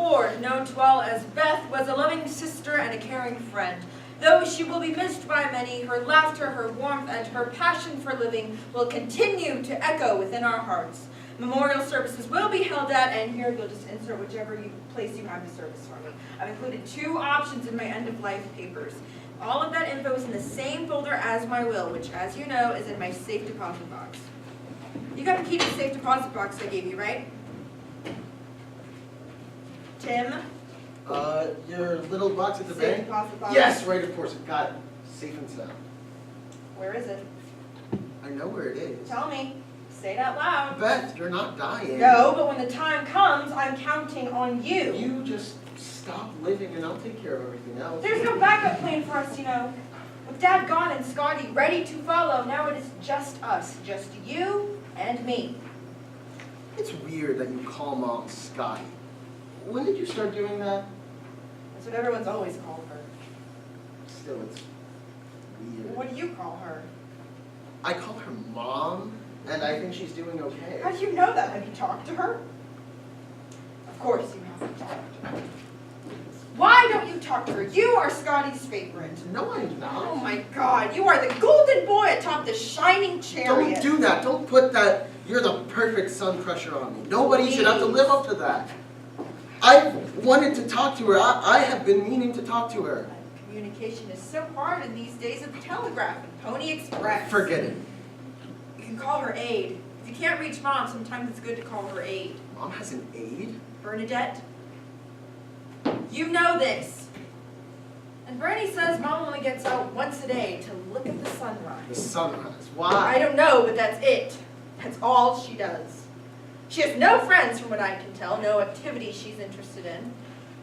Ford, known to all as Beth, was a loving sister and a caring friend. Though she will be missed by many, her laughter, her warmth, and her passion for living will continue to echo within our hearts. Memorial services will be held at, and here you'll just insert whichever place you have the service for me. I've included 2 options in my end-of-life papers. All of that info is in the same folder as my will, which, as you know, is in my safe deposit box. You got the key to the safe deposit box I gave you, right? Tim? Your little box at the Safe bank? deposit box? Yes, right, of course. Got it. Safe and sound. Where is it? I know where it is. Tell me. Say it out loud. Beth, you're not dying. No, but when the time comes, I'm counting on you. You just stop living and I'll take care of everything else. There's no backup plan for us, you know. With Dad gone and Scotty ready to follow, now it is just us. Just you and me. It's weird that you call Mom Scotty. When did you start doing that? That's what everyone's always called her. Still, it's weird. What do you call her? I call her Mom, and I think she's doing okay. How do you know that? Have you talked to her? Of course you haven't talked to her. Why don't you talk to her? You are Scotty's favorite. No, I'm not. Oh my God, you are the golden boy atop the shining chariot. Don't do that. Don't put that, you're the perfect son pressure on me. Nobody should have to live up to that. I wanted to talk to her. I have been meaning to talk to her. Communication is so hard in these days of the telegraph and Pony Express. Forget it. You can call her aide. If you can't reach Mom, sometimes it's good to call her aide. Mom has an aide? Bernadette, you know this. And Bernie says Mom only gets out once a day to look at the sunrise. The sunrise. I Why? don't know, but that's it. That's all she does. She has no friends from what I can tell, no activities she's interested in,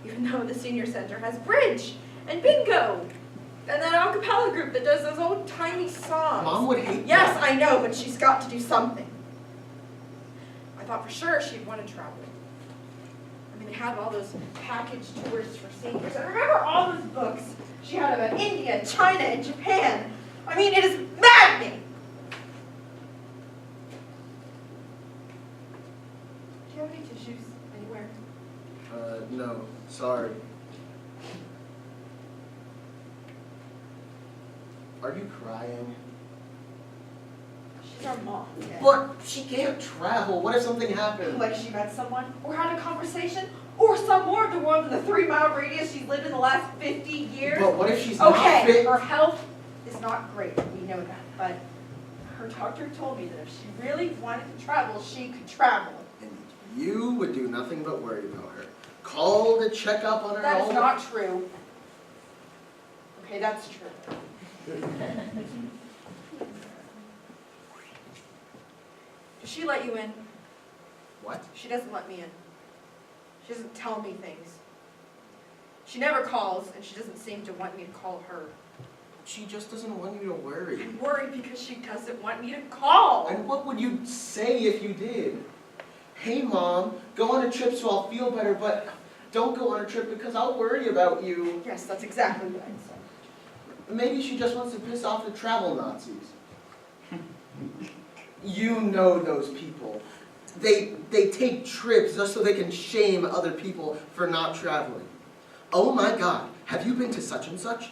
even though the senior center has bridge and bingo and that a cappella group that does those old tiny songs. Mom would hate Yes, that. I know, but she's got to do something. I thought for sure she'd want to travel. I mean, they have all those package tours for seniors. I remember all those books she had about India, China, and Japan. I mean, it is maddening. Do you have any tissues anywhere? No. Sorry. Are you crying? She's our mom. Yeah. But she can't travel. What if something happened? Like she met someone, or had a conversation, or saw more of the world in the 3-mile radius she's lived in the last 50 years. But what if she's not Okay, fit? her health is not great, we know that, but her doctor told me that if she really wanted to travel, she could travel. And you would do nothing but worry about her. Call to check up on her That all is the- not true. Okay, that's true. Does she let you in? What? She doesn't let me in. She doesn't tell me things. She never calls, and she doesn't seem to want me to call her. She just doesn't want you to worry. I'm worried because she doesn't want me to call. And what would you say if you did? Hey, Mom, go on a trip so I'll feel better, but don't go on a trip because I'll worry about you. Yes, that's exactly what I'd say. Maybe she just wants to piss off the travel Nazis. You know those people. They take trips just so they can shame other people for not traveling. Oh my God, have you been to such and such?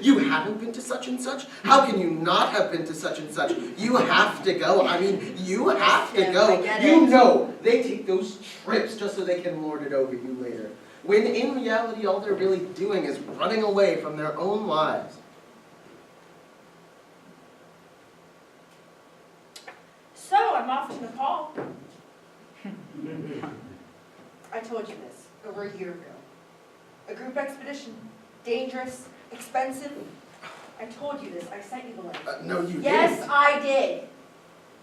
You haven't been to such and such? How can you not have been to such and such? You have to go. I mean, you have to go. I get You it. know they take those trips just so they can lord it over you later. When in reality, all they're really doing is running away from their own lives. So, I'm off to Nepal. I told you this over a year ago. A group expedition. Dangerous. Expensive. I told you this. I sent you the link. No, you Yes, didn't. I did.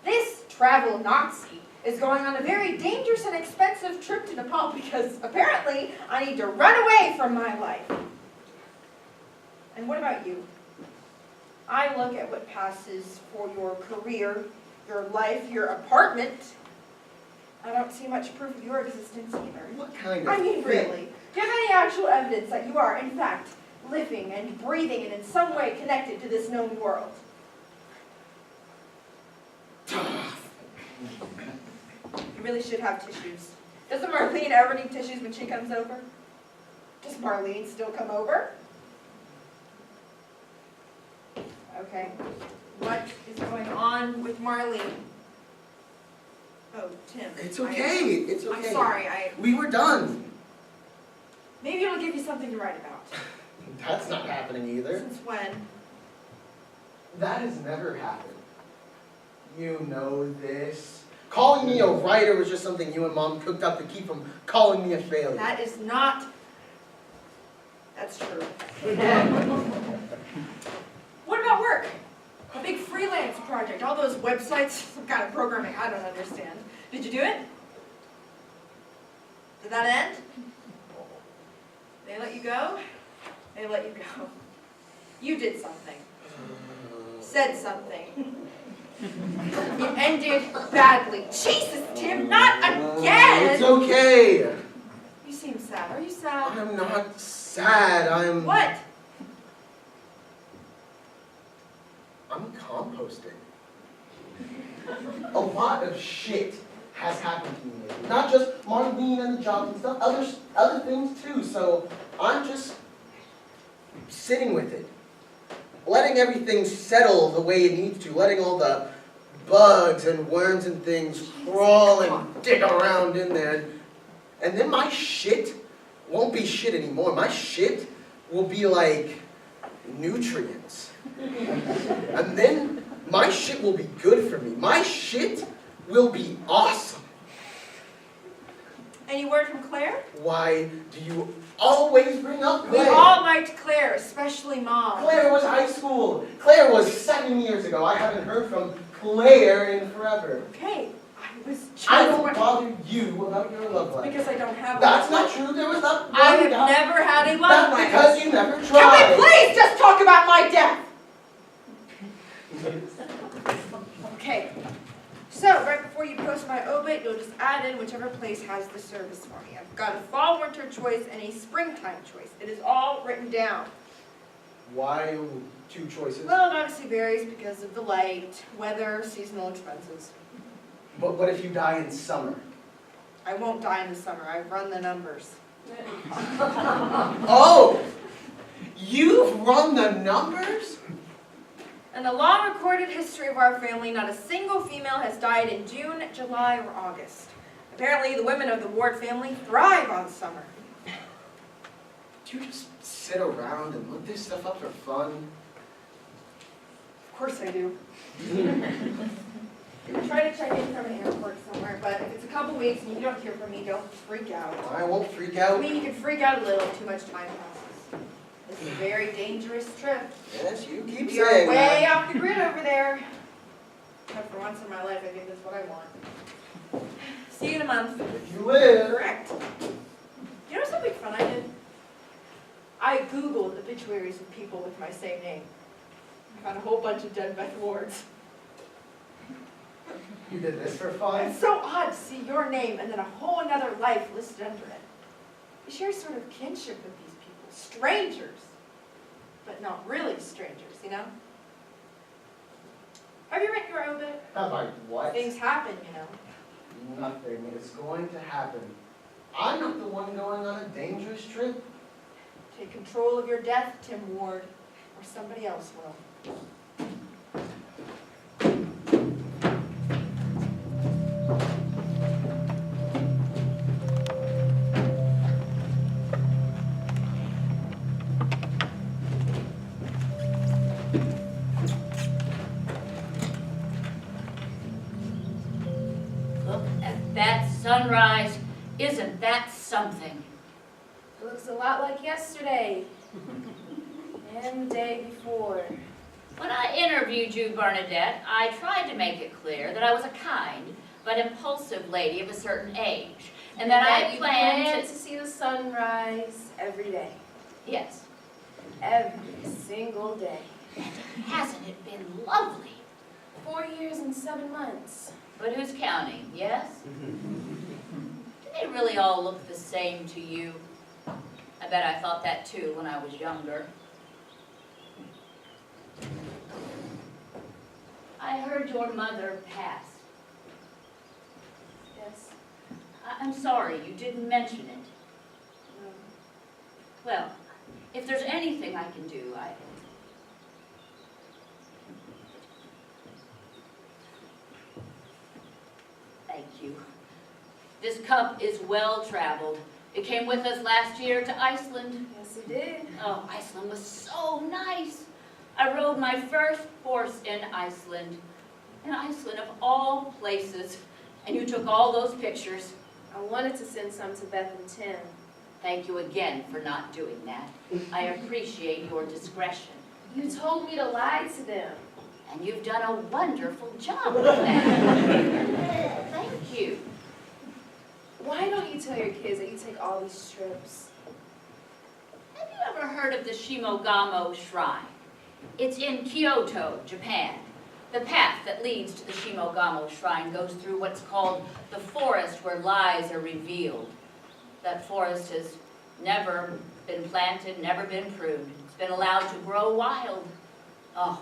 This travel Nazi is going on a very dangerous and expensive trip to Nepal because apparently I need to run away from my life. And what about you? I look at what passes for your career, your life, your apartment. I don't see much proof of your existence either. What kind of I mean, thing? really. Do you have any actual evidence that you are, in fact, living and breathing and in some way connected to this known world? You really should have tissues. Doesn't Marlene ever need tissues when she comes over? Does Marlene still come over? Okay. What is going on with Marlene? Oh, Tim. It's okay. It's okay. I'm sorry. We were done. Maybe it'll give you something to write about. That's not happening either. Since when? That has never happened. You know this. Calling me a writer was just something you and Mom cooked up to keep from calling me a failure. That is not. That's true. What about work? A big freelance project, all those websites, some kind of programming I don't understand. Did you do it? Did that end? They let you go? They let you go. You did something. Said something. It ended badly. Jesus, Tim, not again! It's okay. You seem sad. Are you sad? I'm not sad. What? I'm composting. A lot of shit has happened to me lately. Not just Marlene and the job and stuff, other things too. So I'm just sitting with it. Letting everything settle the way it needs to. Letting all the bugs and worms and things crawl and dig around in there. And then my shit won't be shit anymore. My shit will be like nutrients. And then my shit will be good for me. My shit will be awesome. Any word from Claire? Why do you always bring up We Claire? all liked Claire, especially Mom. Claire was high school. Claire was 7 years ago. I haven't heard from Claire in forever. Okay, I was just... I don't bother you about your love life. Because I don't have That's one. not true. There was not I one have guy. never had a love That's life. because you never Can tried. we please just talk about my death? Okay. So, right before you post my obit, you'll just add in whichever place has the service for me. I've got a fall-winter choice and a springtime choice. It is all written down. Why 2 choices? Well, it obviously varies because of the light, weather, seasonal expenses. But what if you die in summer? I won't die in the summer. I've run the numbers. Oh! You've run the numbers? In the long recorded history of our family, not a single female has died in June, July, or August. Apparently, the women of the Ward family thrive on summer. Do you just sit around and look this stuff up for fun? Of course I do. Try to check in from an airport somewhere, but if it's a couple weeks and you don't hear from me, don't freak out. I won't freak I out. mean, you can freak out a little if too much time passes. This is a very dangerous trip. Yes, you keep We are saying way that. off the grid over there. But for once in my life, I think that's what I want. See you in a month. If you live. Correct. You know something fun I did? I Googled obituaries of people with my same name. I found a whole bunch of dead Beth Wards. You did this for fun? It's so odd to see your name and then a whole another life listed under it. You share sort of kinship with these people. Strangers. But not really strangers, you know? Have you written your obit? Have I what? Things happen, you know. Nothing is going to happen. I'm not the one going on a dangerous trip. Take control of your death, Tim Ward, or somebody else will. Look at that sunrise. Isn't that something? It looks a lot like yesterday. And the day before. When I interviewed you, Bernadette, I tried to make it clear that I was a kind but impulsive lady of a certain age, and that I you planned plan to... to see the sunrise every day. Yes. Every single day. Hasn't it been lovely? 4 years and 7 months. But who's counting, yes? Do they really all look the same to you? I bet I thought that too when I was younger. I heard your mother passed. Yes. I'm sorry you didn't mention it. Well, if there's anything I can do, Thank you. This cup is well traveled. It came with us last year to Iceland. Yes, it did. Oh, Iceland was so nice. I rode my first horse in Iceland of all places. And you took all those pictures. I wanted to send some to Beth and Tim. Thank you again for not doing that. I appreciate your discretion. You told me to lie to them. And you've done a wonderful job with that. Thank you. Why don't you tell your kids that you take all these trips? Have you ever heard of the Shimogamo Shrine? It's in Kyoto, Japan. The path that leads to the Shimogamo Shrine goes through what's called the forest where lies are revealed. That forest has never been planted, never been pruned. It's been allowed to grow wild. Oh,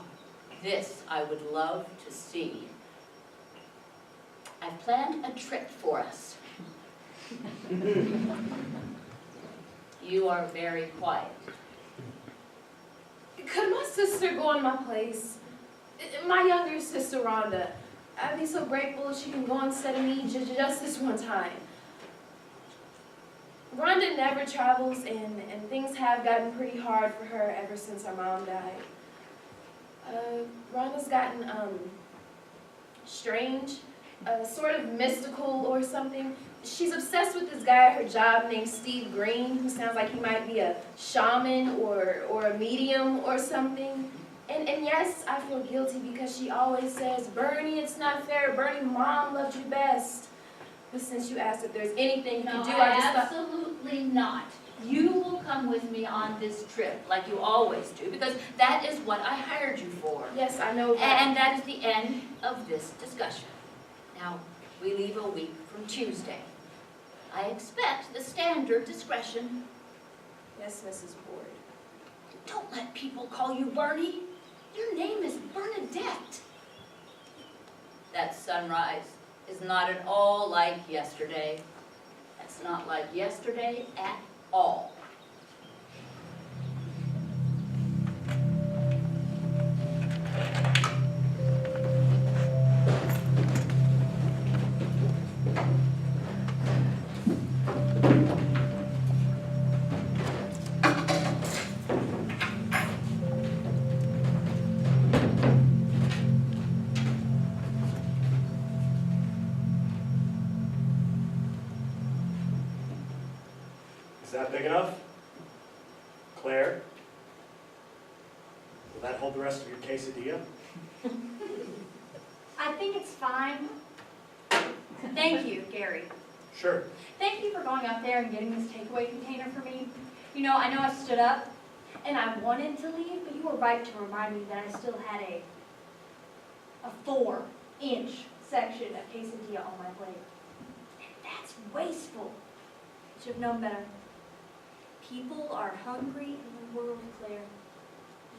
this I would love to see. I've planned a trip for us. You are very quiet. Could my sister go in my place? My younger sister, Rhonda. I'd be so grateful if she can go instead of me just this one time. Rhonda never travels, and things have gotten pretty hard for her ever since her mom died. Rhonda's gotten strange, sort of mystical or something. She's obsessed with this guy at her job named Steve Green, who sounds like he might be a shaman or a medium or something. And yes, I feel guilty because she always says, "Bernie, it's not fair. Bernie, Mom loved you best." But since you asked if there's anything you can do, I just thought... Absolutely not. You will come with me on this trip like you always do, because that is what I hired you for. Yes, I know that. And that is the end of this discussion. Now, we leave a week from Tuesday. I expect the standard discretion. Yes, Mrs. Ward. Don't let people call you Bernie. Your name is Bernadette. That sunrise is not at all like yesterday. That's not like yesterday at all. Is that big enough? Claire? Will that hold the rest of your quesadilla? I think it's fine. Thank you, Gary. Sure. Thank you for going up there and getting this takeaway container for me. You know I stood up and I wanted to leave, but you were right to remind me that I still had a 4-inch section of quesadilla on my plate. And that's wasteful. Should have known better. People are hungry in the world, Claire.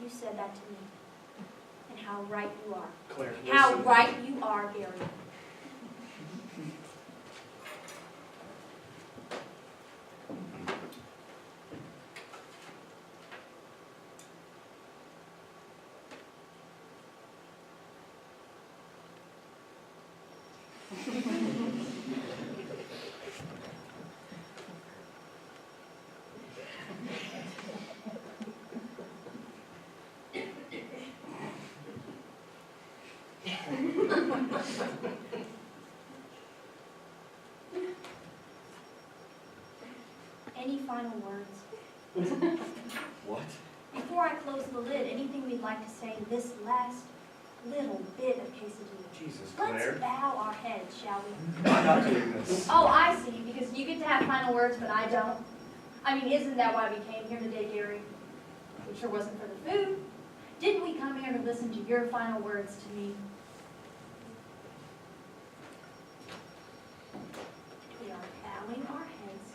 You said that to me. And how right you are. Claire, How listen. right you are, Gary. Any final words? What? Before I close the lid, anything we'd like to say this last little bit of quesadilla? Jesus, Let's Claire. bow our heads, shall we? I'm not doing this. Oh, I see, because you get to have final words, but I don't. I mean, isn't that why we came here today, Gary? It sure wasn't for the food. Didn't we come here to listen to your final words to me? We are bowing our heads,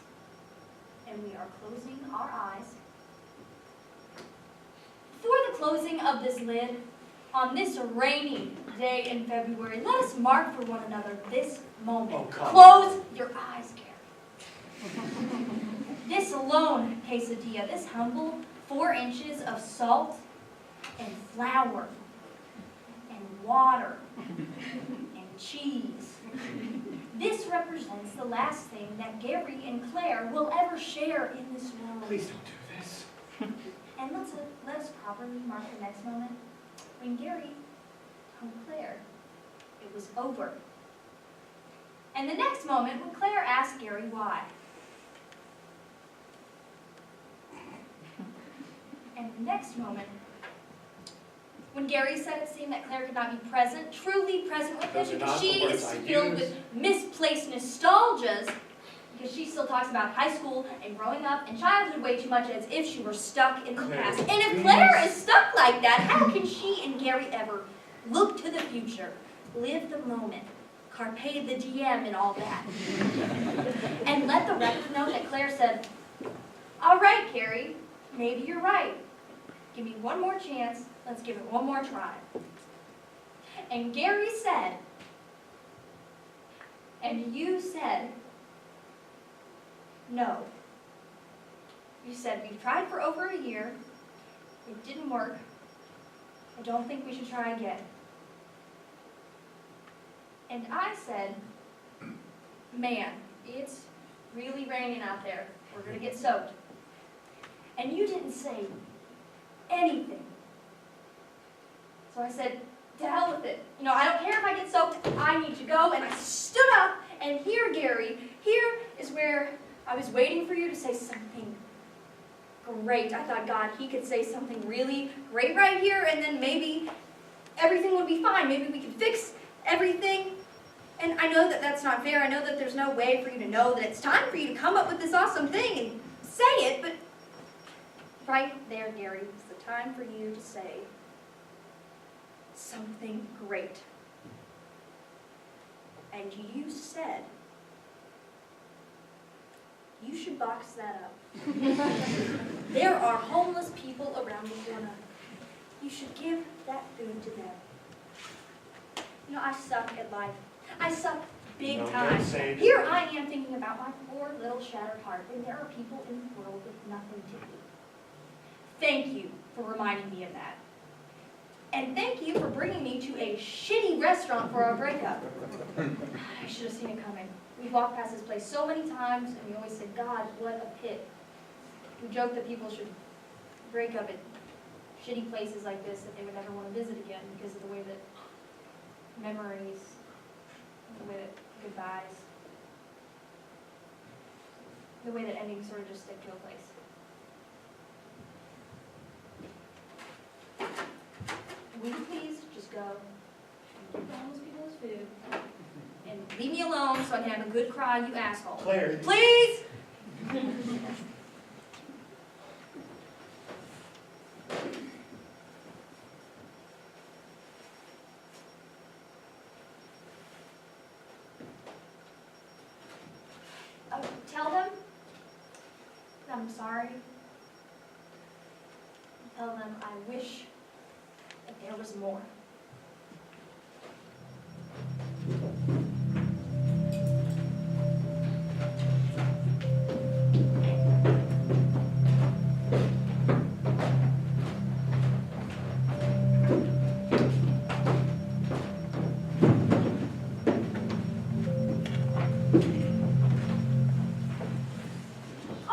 and we are closing our eyes. For the closing of this lid, On this rainy day in February, let us mark for one another this moment. Oh, come Close your eyes, Gary. This alone quesadilla, this humble 4 inches of salt and flour and water and cheese. This represents the last thing that Gary and Claire will ever share in this world. Please don't do this. And let us properly mark the next moment. When Gary told Claire it was over. And the next moment when Claire asked Gary why. And the next moment when Gary said it seemed that Claire could not be present, truly present with Those him, are because not she the is words I filled used. with misplaced nostalgias, because she still talks about high school and growing up and childhood way too much as if she were stuck in the Claire, past. And if please. Claire is stuck like that, how can she and Gary ever look to the future, live the moment, carpe the diem and all that? And let the record know that Claire said, all right, Gary, maybe you're right. Give me one more chance. Let's give it one more try. And Gary said, and you said, no. You said, we've tried for over a year. It didn't work. I don't think we should try again. And I said, man, it's really raining out there. We're going to get soaked. And you didn't say anything. So I said, to hell with it. You know, I don't care if I get soaked. I need to go. And I stood up. And here, Gary, here is where I was waiting for you to say something great. I thought, God, he could say something really great right here, and then maybe everything would be fine. Maybe we could fix everything. And I know that that's not fair. I know that there's no way for you to know that it's time for you to come up with this awesome thing and say it, but right there, Gary, it's the time for you to say something great. And you said, you should box that up. There are homeless people around the corner. You should give that food to them. You know, I suck at life. I suck big No, time. don't say it. Here I am thinking about my poor little shattered heart, and there are people in the world with nothing to eat. Thank you for reminding me of that. And thank you for bringing me to a shitty restaurant for our breakup. I should have seen it coming. We walked past this place so many times, and we always said, God, what a pit. We joked that people should break up at shitty places like this that they would never want to visit again because of the way that memories, the way that goodbyes, the way that endings sort of just stick to a place. Will you please just go and give the homeless people his food and leave me alone so I can have a good cry, you asshole. Claire. Please! Tell them that I'm sorry. Tell them I wish that there was more.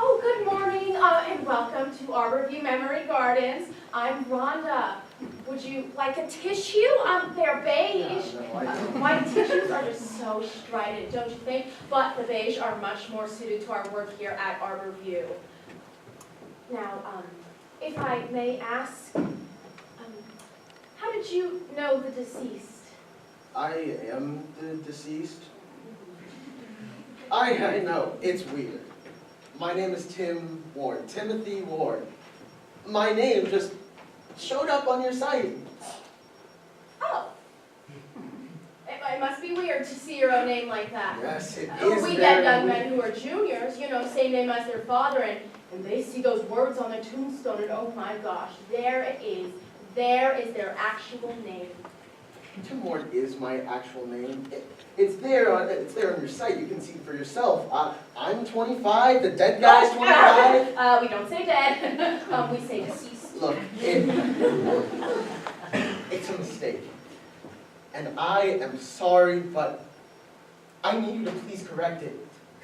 Oh, good morning, and welcome to Arborview Memory Gardens. I'm Rhonda. Would you like a tissue? They're beige. White tissues are just so strident, don't you think? But the beige are much more suited to our work here at Arborview. Now, if I may ask, how did you know the deceased? I am the deceased. I know, it's weird. My name is Tim Ward, Timothy Ward. My name just showed up on your site. Oh. It must be weird to see your own name like that. Yes, it Oh, is we very get young weird. men who are juniors, you know, same name as their father, and they see those words on the tombstone, and oh my gosh, there it is, There is their actual name. Tim Ward is my actual name. It's there on your site. You can see for yourself. I'm 25. The dead guy's 25. We don't say dead. We say deceased. Look, it's a mistake. And I am sorry, but I need you to please correct it.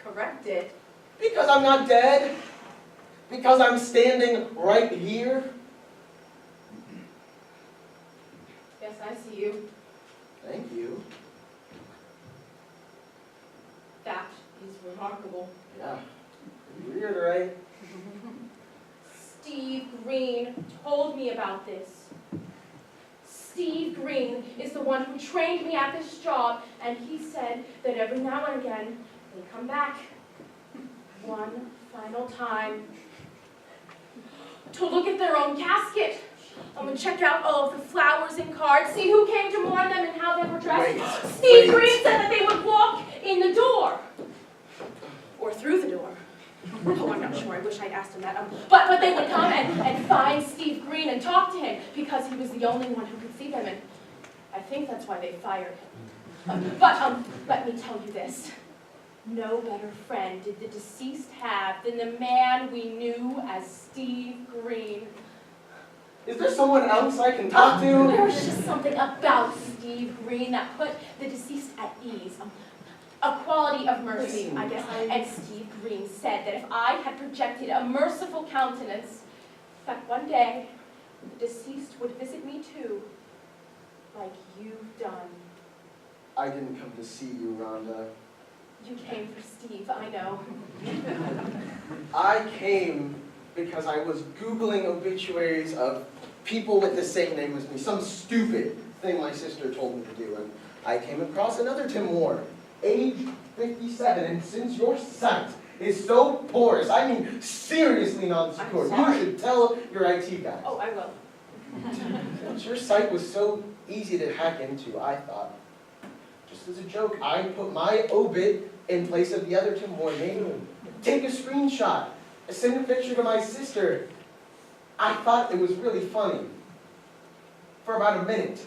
Correct it. Because I'm not dead. Because I'm standing right here. Yes, I see you. Thank you. That is remarkable. Yeah. Weird, right? Steve Green told me about this. Steve Green is the one who trained me at this job, and he said that every now and again they come back one final time to look at their own casket. I'm gonna check out all of the flowers and cards, see who came to mourn them and how they were dressed. Steve Green said that they would walk in the door. Or through the door. Oh, I'm not sure. I wish I'd asked him that. But they would come and find Steve Green and talk to him because he was the only one who could see them. And I think that's why they fired him. But let me tell you this. No better friend did the deceased have than the man we knew as Steve Green. Is there someone else I can talk to? There was just something about Steve Green that put the deceased at ease. A quality of mercy, I guess. And Steve Green said that if I had projected a merciful countenance, that one day the deceased would visit me too, like you've done. I didn't come to see you, Rhonda. You came for Steve, I know. I came because I was Googling obituaries of people with the same name as me, some stupid thing my sister told me to do, and I came across another Tim Ward, age 57, and since your site is so porous, I mean seriously non-secure, you should tell your IT guys. Oh, I will. Since your site was so easy to hack into, I thought, just as a joke, I put my obit in place of the other Tim Ward name. Take a screenshot, send a picture to my sister. I thought it was really funny for about a minute.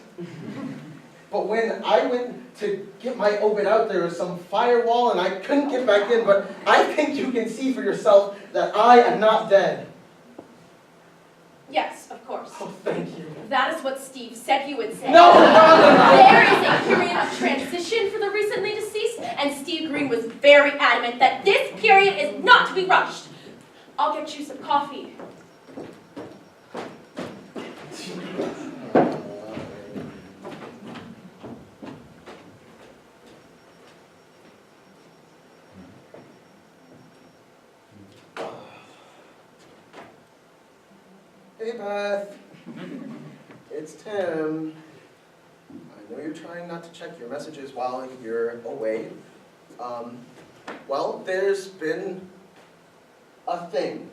But when I went to get my obit out, there was some firewall and I couldn't get back in, but I think you can see for yourself that I am not dead. Yes, of course. Oh, thank you. That is what Steve said he would say. No, no. There is a period of transition for the recently deceased, and Steve Green was very adamant that this period is not to be rushed. I'll get you some coffee. Hey, Beth. It's Tim. I know you're trying not to check your messages while you're away. Well, there's been a thing.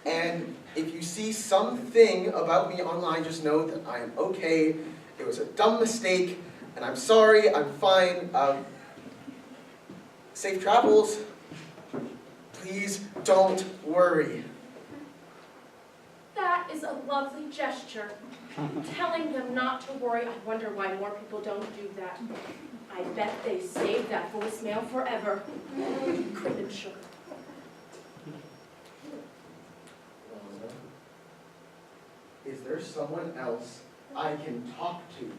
And if you see something about me online, just know that I'm okay. It was a dumb mistake, and I'm sorry, I'm fine. Safe travels. Please don't worry. That is a lovely gesture. Telling them not to worry. I wonder why more people don't do that. I bet they save that voicemail forever. Cream and sugar. Is there someone else I can talk to?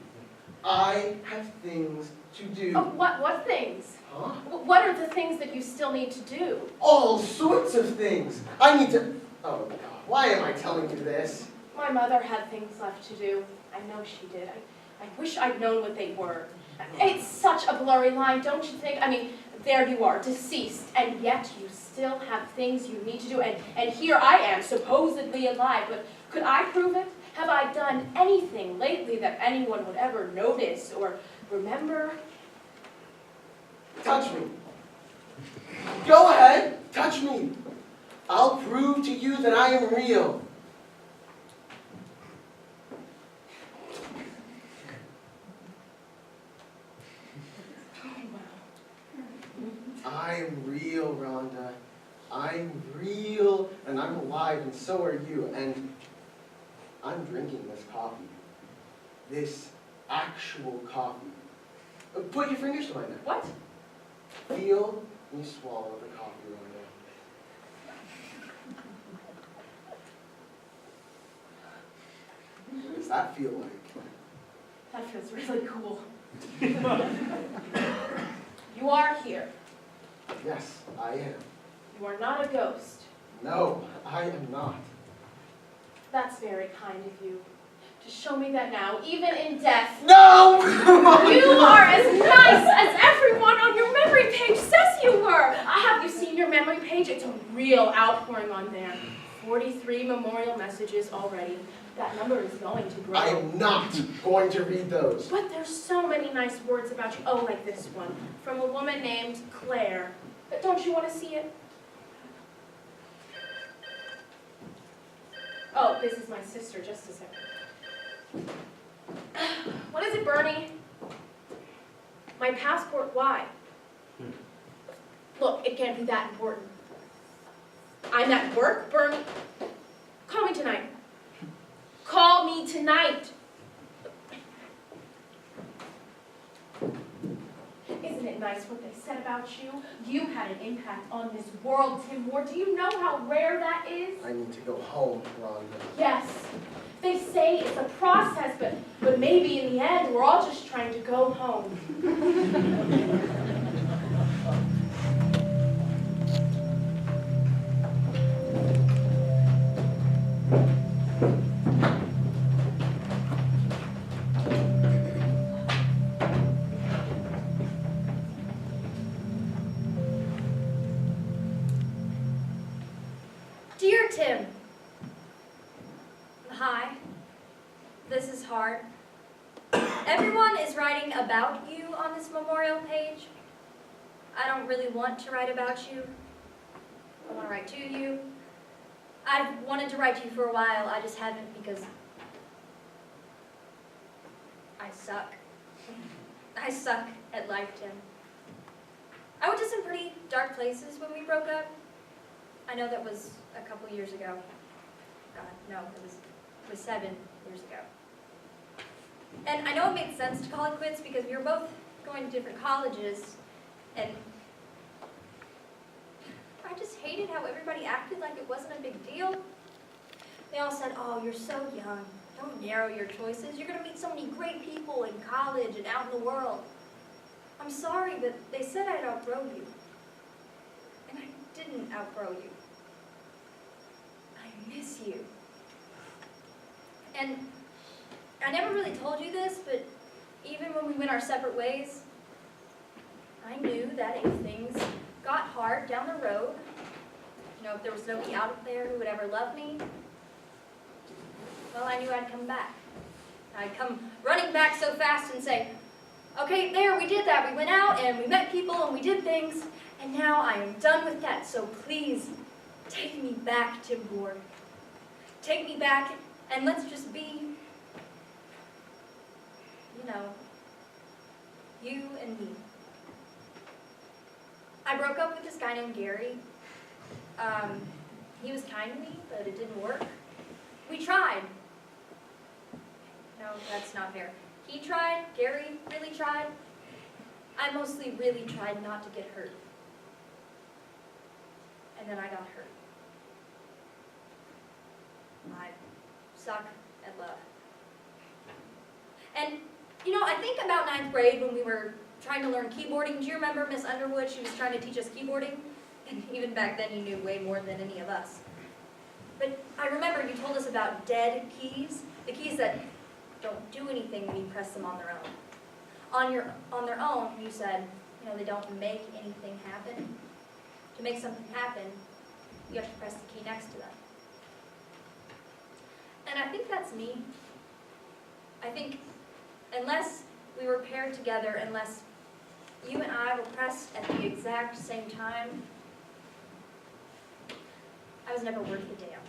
I have things to do. Oh, what things? Huh? What are the things that you still need to do? All sorts of things. I need to... Oh, God. Why am I telling you this? My mother had things left to do. I know she did. I wish I'd known what they were. It's such a blurry line, don't you think? I mean, there you are, deceased, and yet you still have things you need to do. And here I am, supposedly alive, but could I prove it? Have I done anything lately that anyone would ever notice or remember? Touch me. Go ahead, touch me. I'll prove to you that I am real. I'm real, Rhonda. I'm real, and I'm alive, and so are you. And I'm drinking this coffee. this actual coffee. Put your fingers to my neck. What? Feel me swallow the coffee, Rhonda. What does that feel like? That feels really cool. You are here. Yes, I am. You are not a ghost. No, I am not. That's very kind of you. To show me that now, even in death. No! You are as nice as everyone on your memory page says you were. Have you seen your memory page? It's a real outpouring on there. 43 memorial messages already. That number is going to grow. I am not going to read those. But there's so many nice words about you. Oh, like this one. From a woman named Claire. Don't you want to see it? Oh, this is my sister. Just a second. What is it, Bernie? My passport, why? Look, it can't be that important. I'm at work, Bernie. Call me tonight. Call me tonight. Isn't it nice what they said about you? You had an impact on this world, Tim Moore. Do you know how rare that is? I need to go home, Rhonda. Yes. They say it's a process, but maybe in the end, we're all just trying to go home. Dear Tim, hi. This is hard. Everyone is writing about you on this memorial page. I don't really want to write about you. I want to write to you. I've wanted to write to you for a while. I just haven't because I suck. I suck at life, Tim. I went to some pretty dark places when we broke up. I know that was a couple years ago. No, it was 7 years ago. And I know it made sense to call it quits because we were both going to different colleges, and I just hated how everybody acted like it wasn't a big deal. They all said, oh, you're so young. Don't narrow your choices. You're going to meet so many great people in college and out in the world. I'm sorry, but they said I'd outgrow you. And I didn't outgrow you. I miss you. And I never really told you this, but even when we went our separate ways, I knew that if things got hard down the road, if there was nobody out there who would ever love me, well, I knew I'd come back. I'd come running back so fast and say, okay, there, we did that. We went out and we met people and we did things, and now I am done with that, so please take me back, Tim Moore. Take me back and let's just be, you and me. I broke up with this guy named Gary. He was kind to me, but it didn't work. We tried. No, that's not fair. He tried, Gary really tried. I mostly really tried not to get hurt. And then I got hurt. I suck at love. And, I think about 9th grade when we were trying to learn keyboarding. Do you remember Miss Underwood? She was trying to teach us keyboarding. And even back then you knew way more than any of us. But I remember you told us about dead keys, the keys that don't do anything when you press them on their own. On their own, you said, they don't make anything happen. To make something happen, you have to press the key next to them. And I think that's me. I think unless we were paired together, unless you and I were pressed at the exact same time, I was never worth the damn.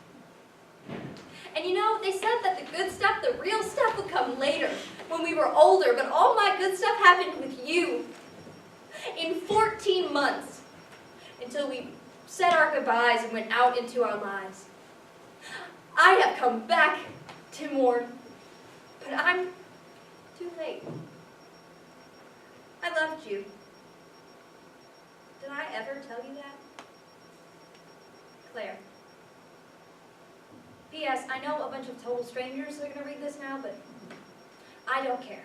And they said that the good stuff, the real stuff, would come later, when we were older, but all my good stuff happened with you. In 14 months, until we said our goodbyes and went out into our lives. I have come back, Tim Moore, but I'm Too late. I loved you. Did I ever tell you that? Claire. P.S. I know a bunch of total strangers are going to read this now, but I don't care.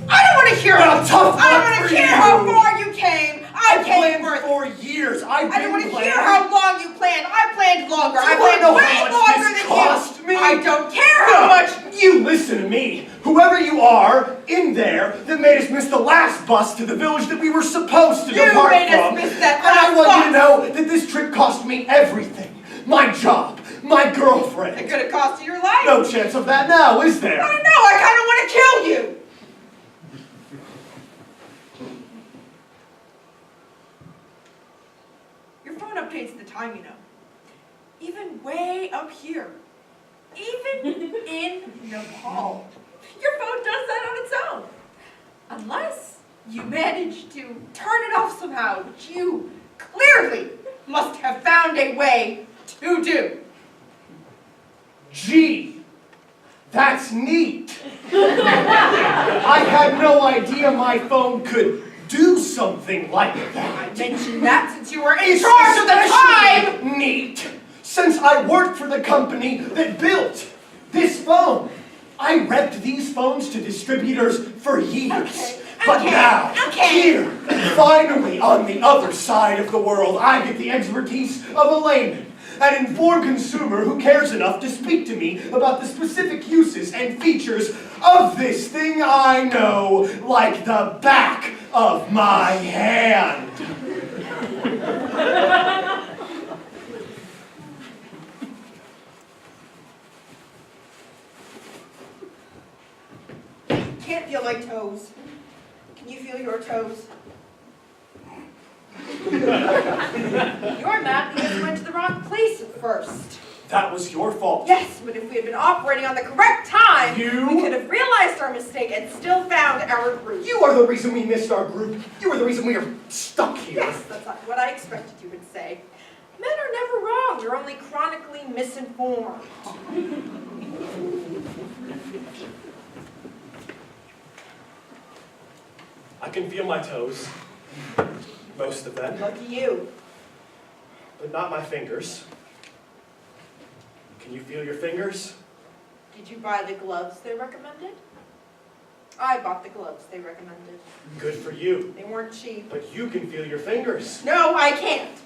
I don't want to hear how far you came. I came planned for for years. I don't want to hear how long you planned. I planned longer. Do I you wanna planned know way how much longer this than cost you. me? I don't care how much. You listen to me. Whoever you are in there that made us miss the last bus to the village that we were supposed to You depart made us from. miss that And I last want you to bus. know that this trip cost me everything. My job, my It girlfriend. could have cost you your life. No chance of that now, is there? I don't know. I kind of want to kill you. Your phone updates the time, you know. Even way up here. Even in Nepal. Your phone does that on its own. Unless you manage to turn it off somehow, which you clearly must have found a way to do. Gee, that's neat. I had no idea my phone could do something like that. I mentioned that since you were in charge of the time! Neat, since I worked for the company that built this phone. I repped these phones to distributors for years. But now, here, finally on the other side of the world, I get the expertise of a layman, an informed consumer who cares enough to speak to me about the specific uses and features of this thing I know like the back of my hand. Can't feel my toes. Can you feel your toes? You're mad because you went to the wrong place at first. That was your fault. Yes, but if we had been operating on the correct time, You- we could have realized our mistake and still found our group. You are the reason we missed our group. You are the reason we are stuck here. Yes, that's what I expected you would say. Men are never wrong. You're only chronically misinformed. I can feel my toes. Most of them. Lucky you. But not my fingers. Can you feel your fingers? Did you buy the gloves they recommended? I bought the gloves they recommended. Good for you. They weren't cheap. But you can feel your fingers. No, I can't.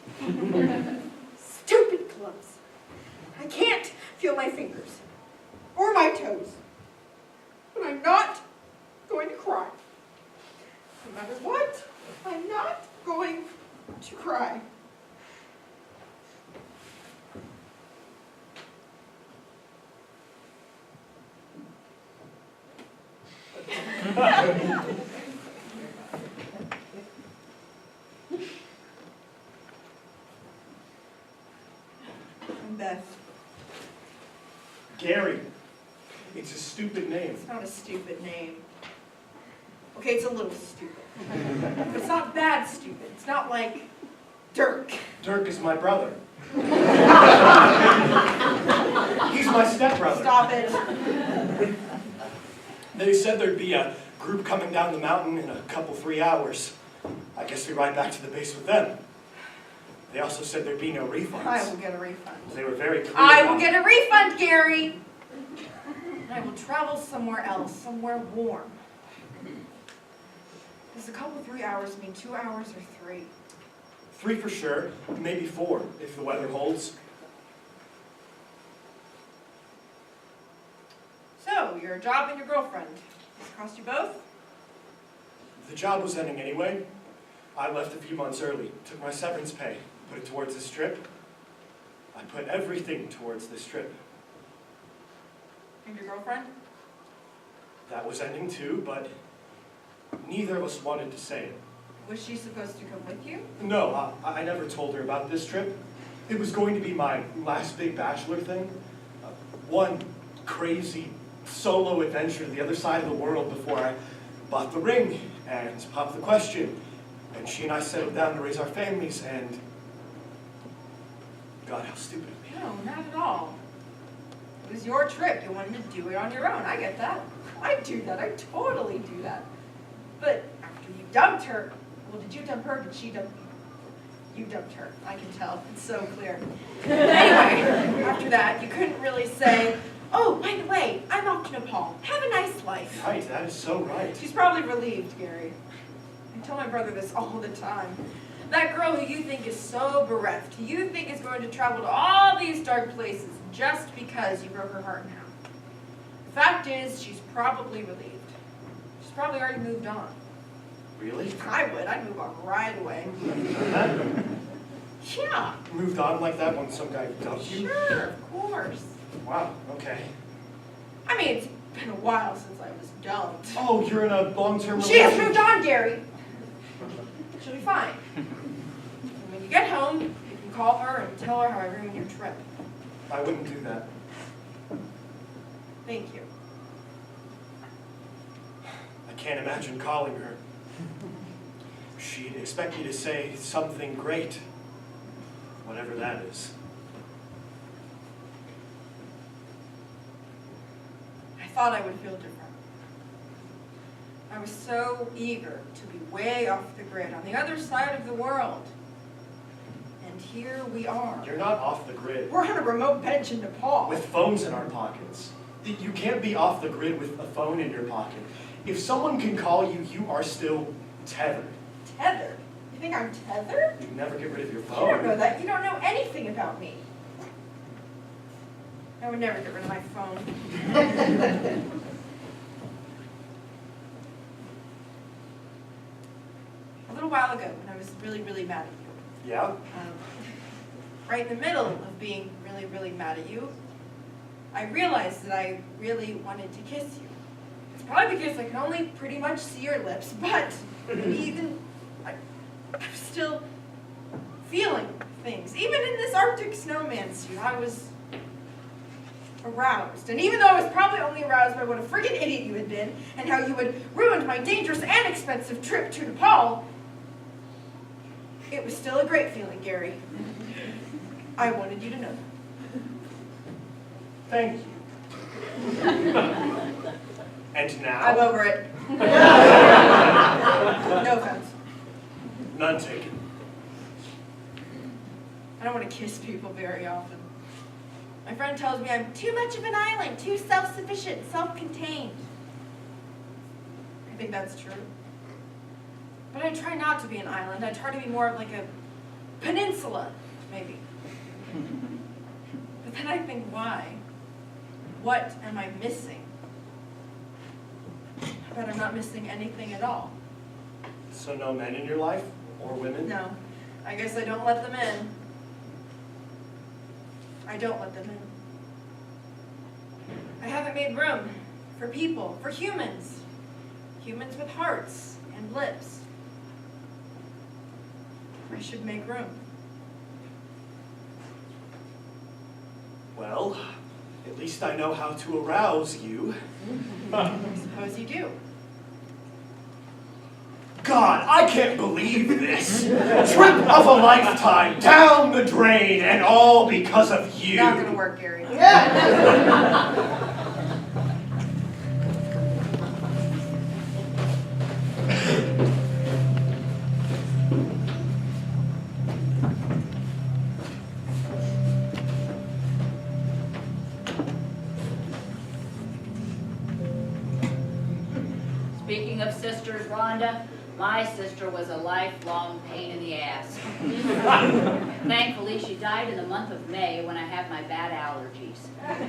Stupid gloves. I can't feel my fingers. Or my toes. But I'm not going to cry. No matter what, I'm not going to cry. I'm Beth. Gary. It's a stupid name. It's not a stupid name. Okay, it's a little stupid. But it's not bad stupid. It's not like Dirk. Dirk is my brother. He's my stepbrother. Stop it. They said there'd be a group coming down the mountain in a couple, 3 hours. I guess we ride back to the base with them. They also said there'd be no refunds. I will get a refund. They were very clear I about will get a refund, Gary. And I will travel somewhere else, somewhere warm. Does a couple 3 hours mean 2 hours or 3? 3 for sure, maybe 4 if the weather holds. So, your job and your girlfriend. This cost you both? The job was ending anyway. I left a few months early, took my severance pay. Put it towards this trip. I put everything towards this trip. And your girlfriend? That was ending too, but neither of us wanted to say it. Was she supposed to come with you? No, I never told her about this trip. It was going to be my last big bachelor thing. One crazy solo adventure to the other side of the world before I bought the ring and popped the question. And she and I settled down to raise our families, and God, how stupid of me. No, not at all. It was your trip. You wanted to do it on your own. I get that. I do that. I totally do that. But after you dumped her, well, did you dump her or did she dump you? You dumped her. I can tell. It's so clear. Anyway, after that, you couldn't really say, oh, by the way, I'm off to Nepal. Have a nice life. Right, that is so right. She's probably relieved, Gary. I tell my brother this all the time. That girl who you think is so bereft, who you think is going to travel to all these dark places just because you broke her heart in half. The fact is, she's probably relieved. She's probably already moved on. Really? I would. I'd move on right away. Yeah. Moved on like that when some guy dumped you? Sure, of course. Wow, okay. I mean, it's been a while since I was dumped. Oh, you're in a long-term She has relationship. moved on, Gary. She'll be fine. And when you get home, you can call her and tell her how I ruined your trip. I wouldn't do that. Thank you. I can't imagine calling her. She'd expect me to say something great, whatever that is. I thought I would feel different. I was so eager to be way off the grid, on the other side of the world. And here we are. You're not off the grid. We're on a remote bench in Nepal. With phones in our pockets. You can't be off the grid with a phone in your pocket. If someone can call you, you are still tethered. Tethered? You think I'm tethered? You never get rid of your You don't know phone. that. You don't know anything about me. I would never get rid of my phone. A little while ago, when I was really, really mad at you, Yeah? right in the middle of being really, really mad at you, I realized that I really wanted to kiss you. It's probably because I can only pretty much see your lips, but even I'm still feeling things. Even in this Arctic snowman suit, I was aroused. And even though I was probably only aroused by what a friggin' idiot you had been, and how you had ruined my dangerous and expensive trip to Nepal, it was still a great feeling, Gary. I wanted you to know. Thank you. And now? I'm over it. No offense. None taken. I don't want to kiss people very often. My friend tells me I'm too much of an island, too self-sufficient, self-contained. I think that's true. But I try not to be an island. I try to be more of like a peninsula, maybe. But then I think, why? What am I missing? I bet I'm not missing anything at all. So no men in your life? Or women? No, I guess I don't let them in. I don't let them in. I haven't made room for people, for humans. Humans with hearts and lips. I should make room. Well, at least I know how to arouse you. I suppose you do. God, I can't believe this. Trip of a lifetime, down the drain, and all because of you. Not gonna work, Gary. Speaking of sisters, Rhonda, my sister was a lifelong pain in the ass. Thankfully, she died in the month of May when I had my bad allergies.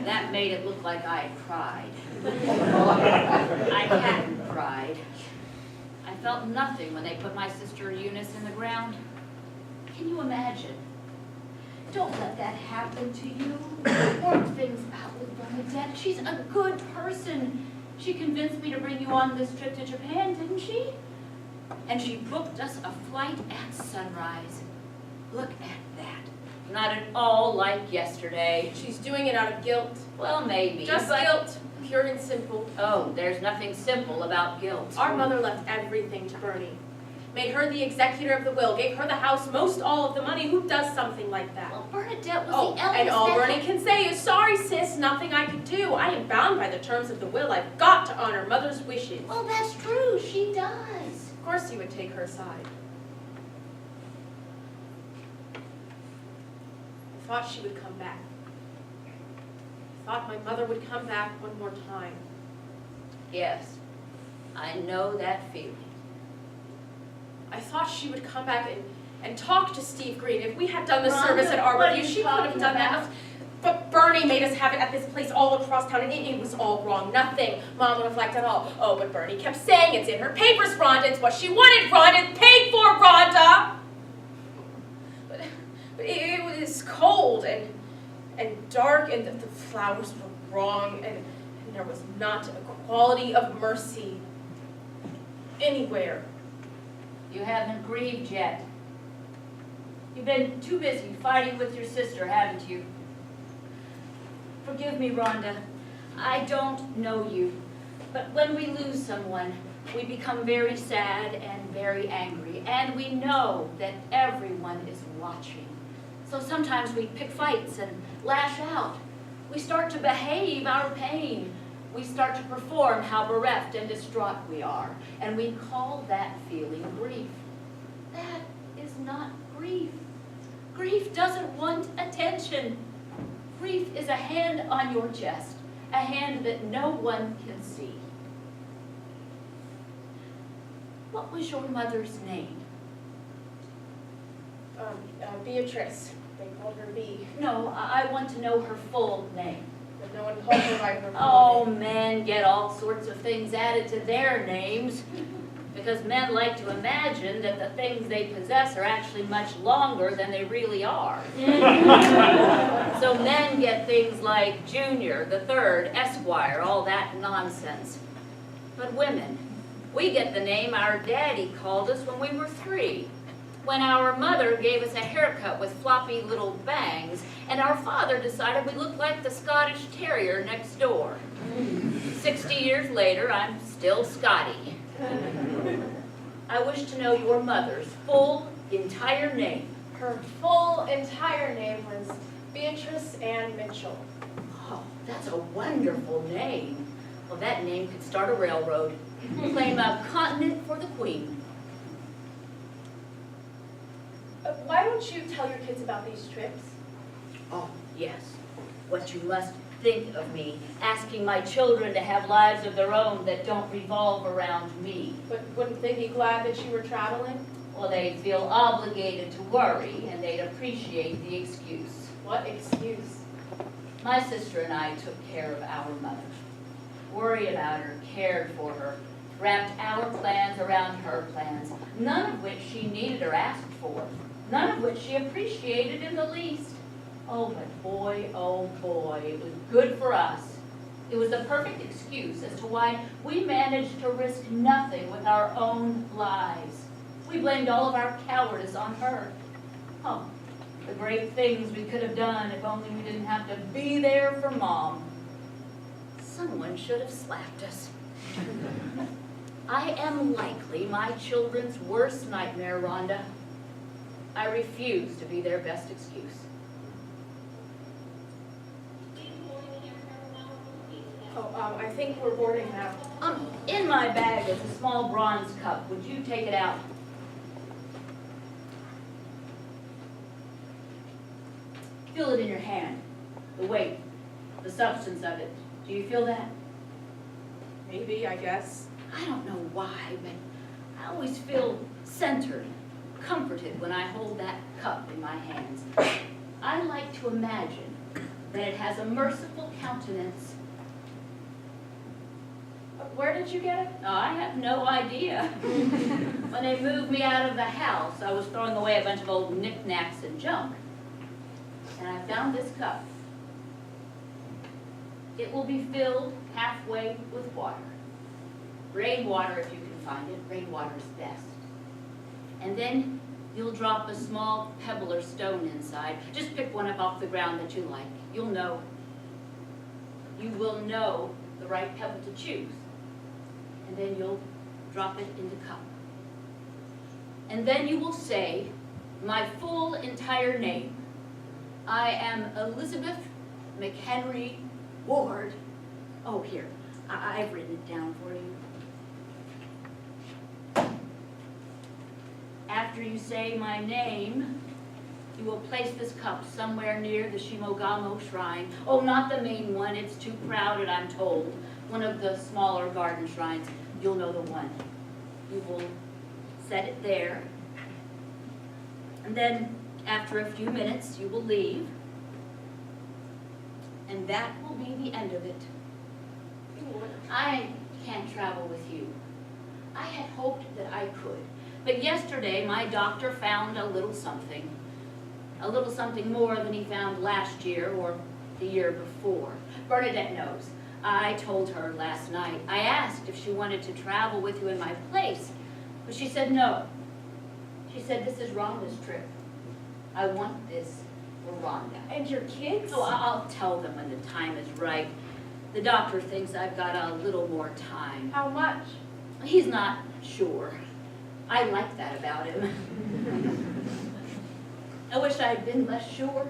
That made it look like I had cried. I hadn't cried. I felt nothing when they put my sister Eunice in the ground. Can you imagine? Don't let that happen to you. Work things out with Bernadette. She's a good person. She convinced me to bring you on this trip to Japan, didn't she? And she booked us a flight at sunrise. Look at that. Not at all like yesterday. She's doing it out of guilt. Well, maybe. Just but- guilt, pure and simple. Oh, there's nothing simple about guilt. Our mother left everything to Bernie. Made her the executor of the will, gave her the house, most all of the money. Who does something like that? Well, Bernadette was Oh, the eldest. and all that- Bernie can say is, sorry sis, nothing I can do. I am bound by the terms of the will. I've got to honor mother's wishes. Well, that's true. She does. Of course you would take her side. I thought she would come back. I thought my mother would come back one more time. Yes, I know that feeling. I thought she would come back and talk to Steve Green. If we had done the Rhonda, service at what are Arborview, you she could have talking done about? that. But Bernie made us have it at this place all across town, and it was all wrong. Nothing Mom would have liked at all. Oh, but Bernie kept saying it's in her papers, Rhonda. It's what she wanted, Rhonda. It's paid for, Rhonda. But it was cold and dark, and the flowers were wrong, and there was not a quality of mercy anywhere. You haven't grieved yet. You've been too busy fighting with your sister, haven't you? Forgive me, Rhonda. I don't know you. But when we lose someone, we become very sad and very angry. And we know that everyone is watching. So sometimes we pick fights and lash out. We start to behave our pain. We start to perform how bereft and distraught we are. And we call that feeling grief. That is not grief. Grief doesn't want attention. Grief is a hand on your chest, a hand that no one can see. What was your mother's name? Beatrice. They called her B. No, I want to know her full name. But no one called her by her full Oh, name. men get all sorts of things added to their names because men like to imagine that the things they possess are actually much longer than they really are. So men get things like Junior, the Third, Esquire, all that nonsense. But women, we get the name our daddy called us when we were 3. When our mother gave us a haircut with floppy little bangs, and our father decided we looked like the Scottish Terrier next door. 60 years later, I'm still Scotty. I wish to know your mother's full, entire name. Her full entire name was Beatrice Ann Mitchell. Oh, that's a wonderful name. Well, that name could start a railroad. Claim a continent for the Queen. Why don't you tell your kids about these trips? Oh, yes. What you must think of me, asking my children to have lives of their own that don't revolve around me. But wouldn't they be glad that you were traveling? Well, they'd feel obligated to worry, and they'd appreciate the excuse. What excuse? My sister and I took care of our mother, worried about her, cared for her, wrapped our plans around her plans, none of which she needed or asked for, none of which she appreciated in the least. Oh, but boy, it was good for us. It was the perfect excuse as to why we managed to risk nothing with our own lives. We blamed all of our cowardice on her. Oh, the great things we could have done if only we didn't have to be there for Mom. Someone should have slapped us. I am likely my children's worst nightmare, Rhonda. I refuse to be their best excuse. Oh, I think we're boarding now. In my bag is a small bronze cup. Would you take it out? Feel it in your hand. The weight, the substance of it. Do you feel that? Maybe, I guess. I don't know why, but I always feel centered, comforted when I hold that cup in my hands. I like to imagine that it has a merciful countenance. Where did you get it? Oh, I have no idea. When they moved me out of the house, I was throwing away a bunch of old knickknacks and junk. And I found this cup. It will be filled halfway with water. Rainwater if you can find it. Rainwater is best. And then you'll drop a small pebble or stone inside. Just pick one up off the ground that you like. You'll know. You will know the right pebble to choose. And then you'll drop it in the cup. And then you will say my full entire name. I am Elizabeth McHenry Ward. Oh, here, I've written it down for you. After you say my name, you will place this cup somewhere near the Shimogamo Shrine. Oh, not the main one, it's too crowded, I'm told. One of the smaller garden shrines, you'll know the one. You will set it there. And then, after a few minutes, you will leave. And that will be the end of it. I can't travel with you. I had hoped that I could. But yesterday, my doctor found a little something more than he found last year or the year before. Bernadette knows. I told her last night. I asked if she wanted to travel with you in my place, but she said no. She said, this is Rhonda's trip. I want this for Rhonda. And your kids? Oh, I'll tell them when the time is right. The doctor thinks I've got a little more time. How much? He's not sure. I like that about him. I wish I'd been less sure.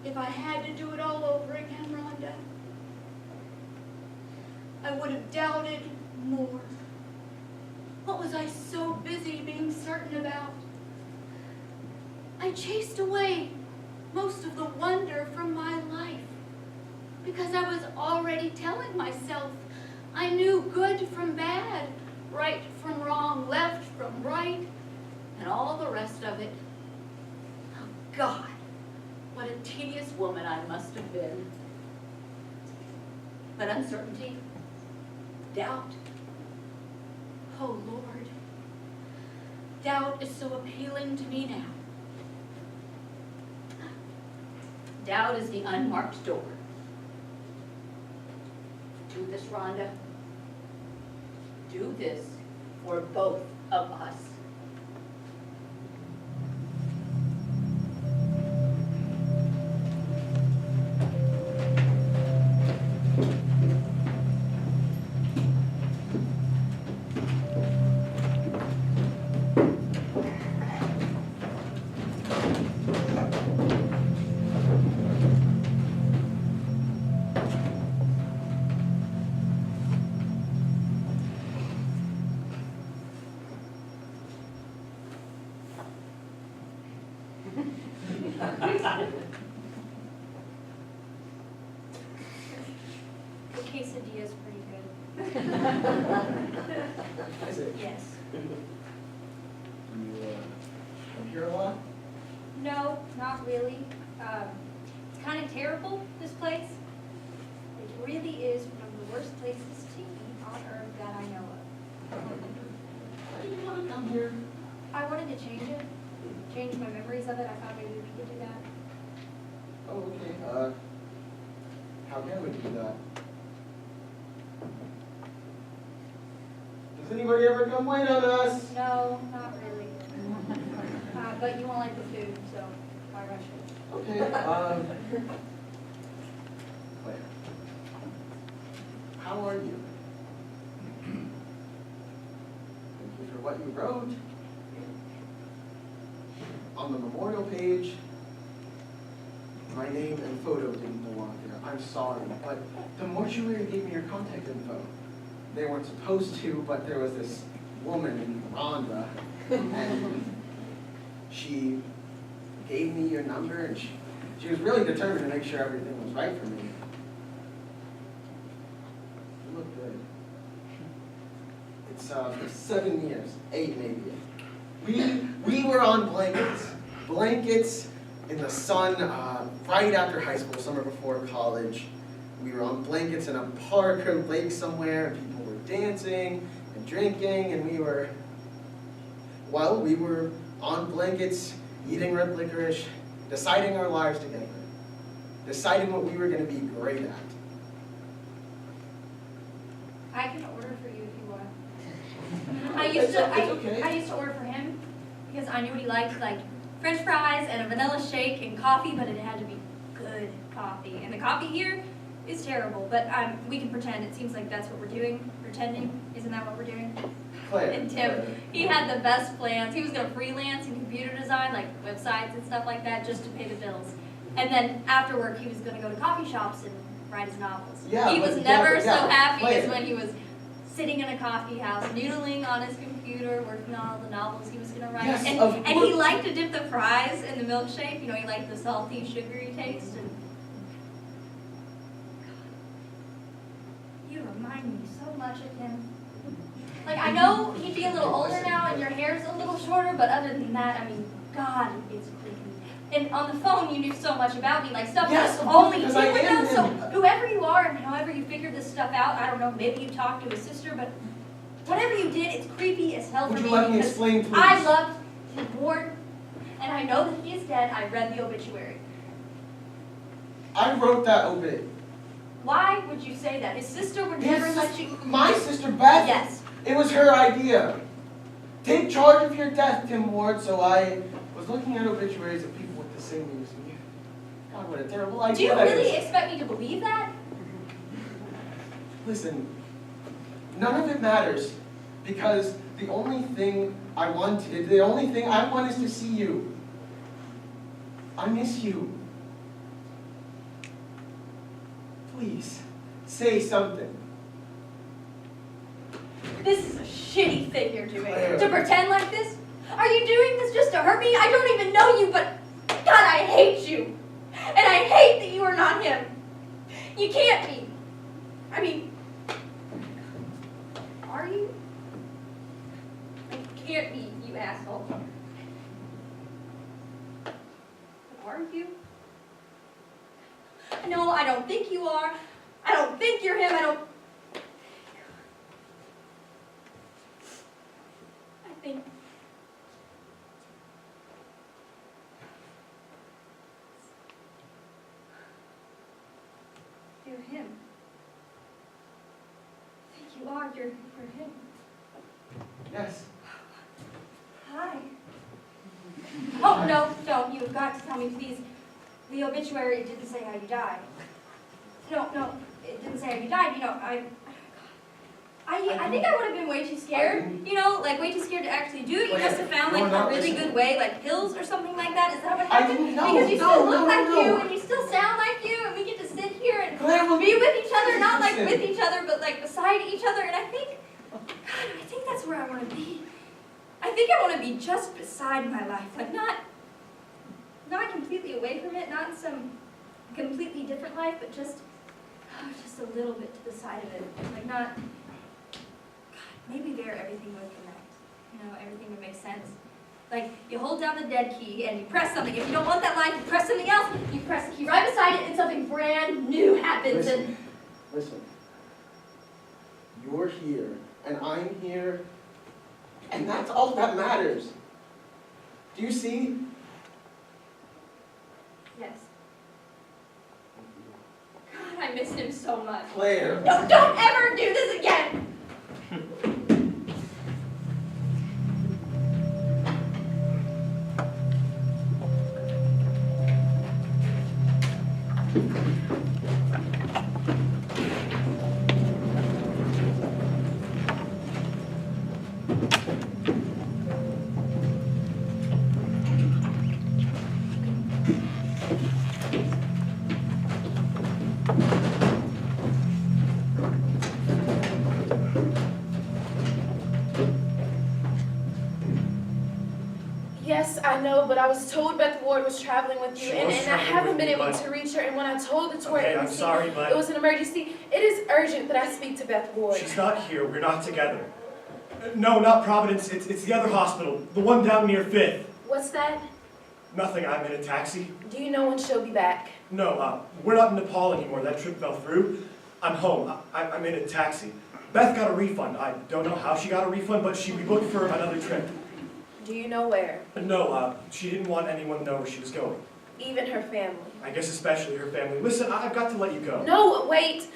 If I had to do it all over again, Rhonda, I would have doubted more. What was I so busy being certain about? I chased away most of the wonder from my life because I was already telling myself I knew good from bad, right from wrong, left from right, and all the rest of it. Oh, God, what a tedious woman I must have been. But uncertainty, doubt, oh, Lord, doubt is so appealing to me now. Doubt is the unmarked door. Do this, Rhonda. Do this for both of us. The quesadilla's pretty good. Is it? Yes. You come here a lot? No, not really. It's kind of terrible, this place. It really is one of the worst places to eat on earth that I know of. Why do you want to come here? I wanted to change it, change my memories of it. I thought maybe we could do that. Oh, okay. How can we do that? Does anybody ever come wait on us? No, not really. But you won't like the food, so why rush it? Okay, Claire. How are you? Thank you for what you wrote. On the memorial page, my name and photo didn't belong there. I'm sorry, but the mortuary gave me your contact info. They weren't supposed to, but there was this woman, Rhonda, and she gave me your number, and she was really determined to make sure everything was right for me. You look good. It's 7 years, 8 maybe. We were on blankets in the sun right after high school, summer before college. We were on blankets in a park or lake somewhere, and people were dancing and drinking, and we were on blankets eating red licorice, deciding our lives together, deciding what we were going to be great at. I can order for you if you want. I It's okay. I used to order for him because I knew what he liked, like French fries and a vanilla shake and coffee, but it had to be good coffee. And the coffee here is terrible, but we can pretend. It seems like that's what we're doing, pretending. Isn't that what we're doing? Claire. And Tim, he had the best plans. He was going to freelance in computer design, like websites and stuff like that, just to pay the bills. And then after work, he was going to go to coffee shops and write his novels. Yeah, he but- was yeah, never but- so yeah, happy Claire. as when he was sitting in a coffee house, noodling on his computer, working on all the novels he was going to write. Yes, and of and he course. liked to dip the fries in the milkshake. You know, he liked the salty, sugary taste. And you remind me so much of him. Like, I know he'd be a little older now and your hair's a little shorter, but other than that, I mean, God, it's freaking. And on the phone, you knew so much about me, like stuff Yes, that of course, only because Tim I would am know. So him. whoever you are and however you figured this stuff out, I don't know, maybe you talked to his sister, but whatever you did, it's creepy as hell Would for you me let me because explain, please? I loved his ward, and I know that he is dead. I read the obituary. I wrote that obit. Why would you say that? His sister would never let you. My sister Beth. Yes. It was her idea. Take charge of your death, Tim Ward. So I was looking at obituaries of people with the same news as me. God, what a terrible idea Do you that really is. expect me to believe that? Listen, none of it matters because the only thing I want is to see you. I miss you. Please, say something. This is a shitty thing you're doing. Claire. To pretend like this? Are you doing this just to hurt me? I don't even know you, but God, I hate you. And I hate that you are not him. You can't be. I mean, are you? I can't be, you asshole. Are you? No, I don't think you are. I don't think you're him. I think you're him. I think you are. You're him. Yes. Hi. Oh, no, don't. You've got to tell me, please. The obituary didn't say how you died. No, it didn't say how you died. You know, I think I would have been way too scared. You know, like way too scared to actually do it. You must have found like a really good way, like pills or something like that. Is that what I happened? didn't know. Because you still look like No. you, and you still sound like you, and we get to sit here and Claire, will be with each other, not like Listen. with each other, but like beside each other. And I think, God, I think that's where I want to be. I think I want to be just beside my life, like not completely away from it, not in some completely different life, but just a little bit to the side of it. Like not, God, maybe there everything would connect. You know, everything would make sense. Like you hold down the dead key and you press something. If you don't want that line, you press something else. You press the key right beside it and something brand new happens. And Listen. You're here and I'm here and that's all that matters. Do you see? yes. God, I miss him so much. Claire. No, don't ever do this again! Yes, I know, but I was told Beth Ward was traveling with you, She and was I traveling haven't with been me, able but- to reach her. And when I told the tour Okay, I'm agency sorry, but- it was an emergency, it is urgent that I speak to Beth Ward. She's not here. We're not together. No, not Providence. It's the other hospital. The one down near 5th. What's that? Nothing. I'm in a taxi. Do you know when she'll be back? No, we're not in Nepal anymore. That trip fell through. I'm home. I'm in a taxi. Beth got a refund. I don't know how she got a refund, but she rebooked for another trip. Do you know where? No, she didn't want anyone to know where she was going. Even her family. I guess especially her family. Listen, I've got to let you go. No, wait.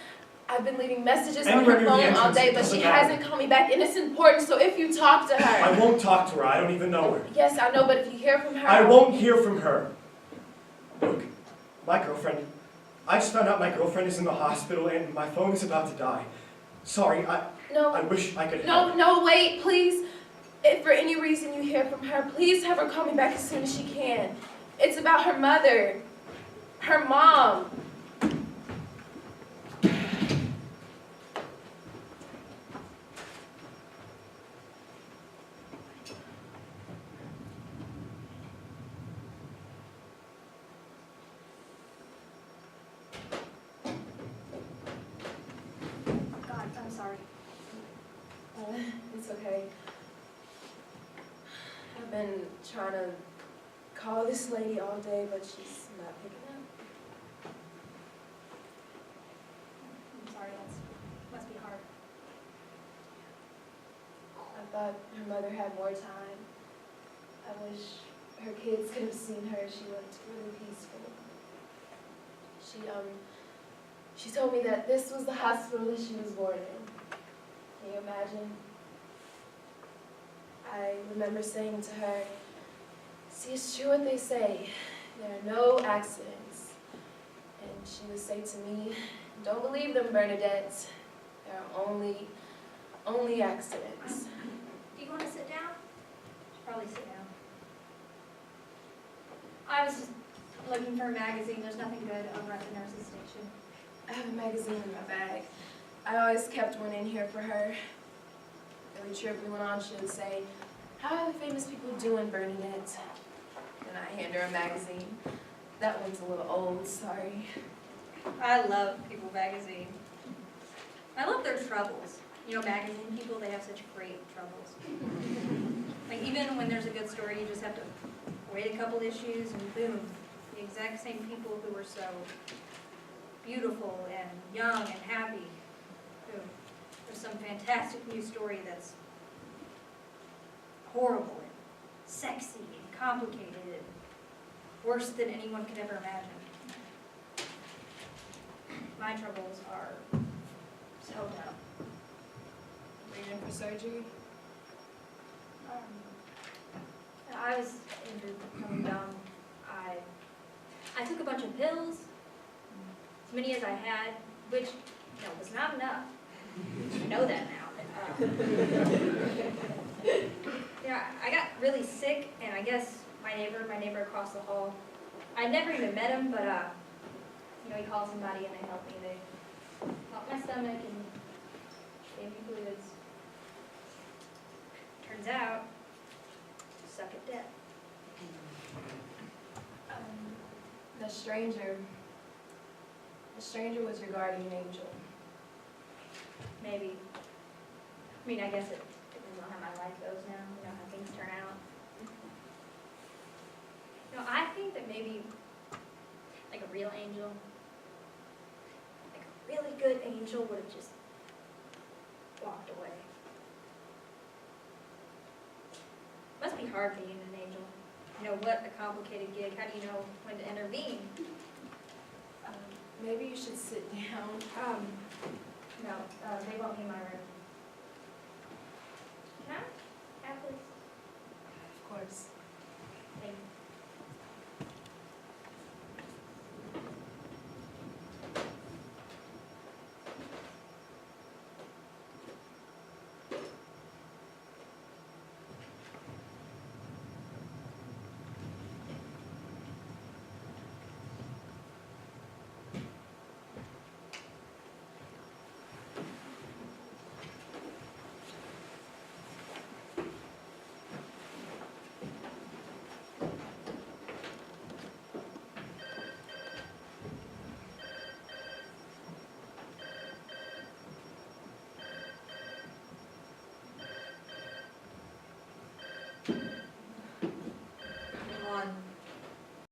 I've been leaving messages on Anywhere her near the phone all entrance, day, it but she doesn't matter. hasn't called me back, and it's important, so if you talk to her. I won't talk to her. I don't even know her. Yes, I know, but if you hear from her. I won't hear from her. Look, my girlfriend. I just found out my girlfriend is in the hospital and my phone is about to die. Sorry, I No. wish I could help. No, wait, please. If for any reason you hear from her, please have her call me back as soon as she can. It's about her mother, her mom. God, I'm sorry. It's okay. I've been trying to call this lady all day, but she's not picking up. I'm sorry, must be hard. I thought her mother had more time. I wish her kids could have seen her. She looked really peaceful. She told me that this was the hospital that she was born in. Can you imagine? I remember saying to her, see, it's true what they say. There are no accidents. And she would say to me, don't believe them, Bernadette. There are only accidents. Do you want to sit down? Should probably sit down. I was just looking for a magazine. There's nothing good over at the nurse's station. I have a magazine in my bag. I always kept one in here for her. Every trip we went on, she would say, how are the famous people doing, Bernadette? And I hand her a magazine. That one's a little old, sorry. I love People magazine. I love their troubles. You know, magazine people, they have such great troubles. Like, even when there's a good story, you just have to wait a couple issues and boom, the exact same people who were so beautiful and young and happy. Boom. There's some fantastic new story that's horrible and sexy and complicated and worse than anyone could ever imagine. My troubles are so dumb. Were you in for surgery? I was into becoming dumb. I took a bunch of pills, as many as I had, which was not enough. I know that now. I got really sick, and I guess my neighbor across the hall, I never even met him, but he called somebody and they helped me. They helped my stomach and gave me fluids. Turns out, suck at death. The stranger was your guardian angel. Maybe. I mean, I guess it depends on how my life goes now, how things turn out. I think that maybe, like a real angel, like a really good angel would have just walked away. Must be hard being an angel. What a complicated gig. How do you know when to intervene? Maybe you should sit down. No, they won't be in my room.